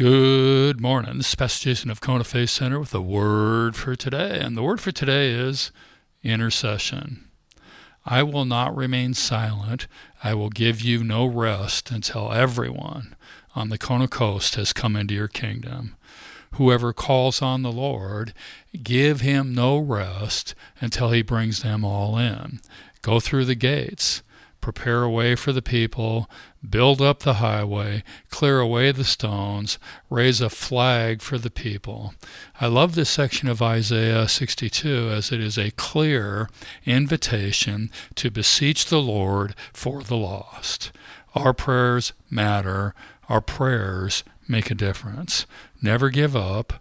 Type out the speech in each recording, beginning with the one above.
Good morning. This is Pastor Jason of Kona Faith Center with a word for today. And the word for today is intercession. I will not remain silent. I will give you no rest until everyone on the Kona coast has come into your kingdom. Whoever calls on the Lord, give him no rest until he brings them all in. Go through the gates. Prepare a way for the people, build up the highway, clear away the stones, raise a flag for the people. I love this section of Isaiah 62 as it is a clear invitation to beseech the Lord for the lost. Our prayers matter. Our prayers make a difference. Never give up,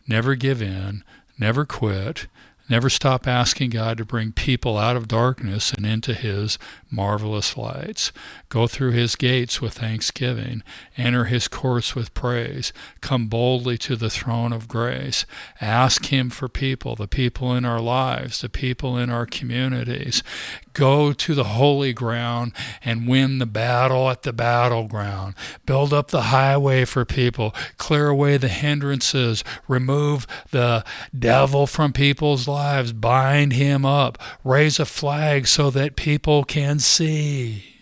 never give in, never quit. Never stop asking God to bring people out of darkness and into his marvelous lights. Go through his gates with thanksgiving. Enter his courts with praise. Come boldly to the throne of grace. Ask him for people, the people in our lives, the people in our communities. Go to the holy ground and win the battle at the battleground. Build up the highway for people. Clear away the hindrances. Remove the devil from people's lives. Bind him up. Raise a flag so that people can see.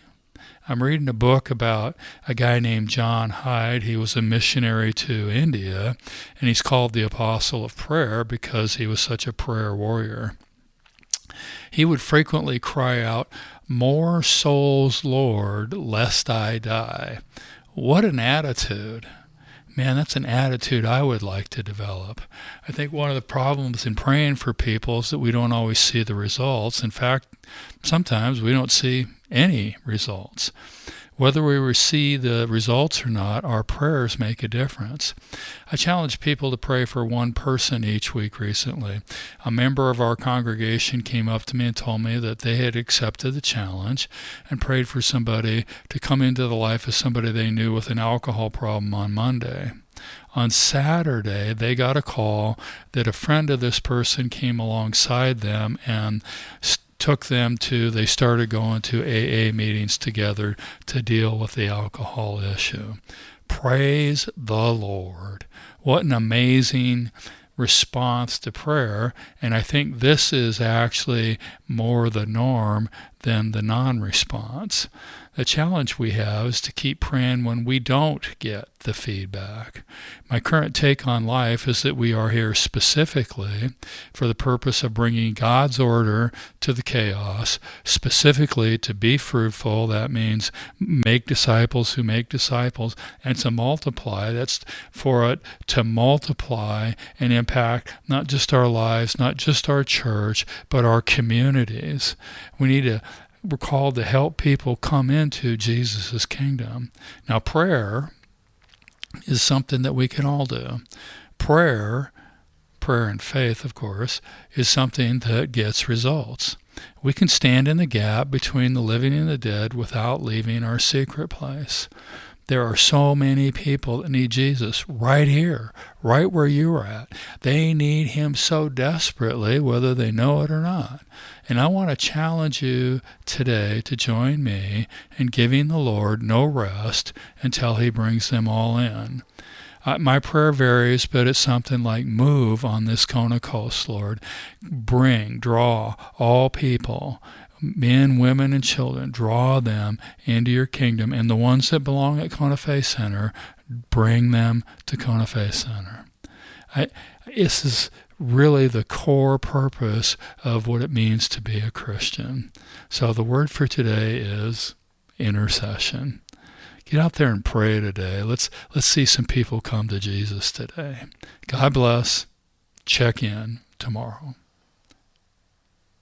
I'm reading a book about a guy named John Hyde. He was a missionary to India, and he's called the Apostle of Prayer because he was such a prayer warrior. He would frequently cry out, "More souls, Lord, lest I die." What an attitude. Man, that's an attitude I would like to develop. I think one of the problems in praying for people is that we don't always see the results. In fact, sometimes we don't see any results. Whether we see the results or not, our prayers make a difference. I challenge people to pray for one person each week recently. A member of our congregation came up to me and told me that they had accepted the challenge and prayed for somebody to come into the life of somebody they knew with an alcohol problem on Monday. On Saturday, they got a call that a friend of this person came alongside them and they started going to AA meetings together to deal with the alcohol issue. Praise the Lord. What an amazing response to prayer. And I think this is actually more the norm than the non-response. The challenge we have is to keep praying when we don't get the feedback. My current take on life is that we are here specifically for the purpose of bringing God's order to the chaos, specifically to be fruitful. That means make disciples who make disciples, and to multiply. That's for it to multiply and impact not just our lives, not just our church, but our communities. We're called to help people come into Jesus' kingdom. Now, prayer is something that we can all do. Prayer and faith, of course, is something that gets results. We can stand in the gap between the living and the dead without leaving our secret place. There are so many people that need Jesus right here, right where you're at. They need him so desperately, whether they know it or not. And I want to challenge you today to join me in giving the Lord no rest until he brings them all in. My prayer varies, but it's something like, move on this Kona coast, Lord. Draw all people, men, women, and children, draw them into your kingdom. And the ones that belong at Kona Faith Center, bring them to Kona Faith Center. This is really the core purpose of what it means to be a Christian. So the word for today is intercession. Get out there and pray today. Let's see some people come to Jesus today. God bless. Check in tomorrow.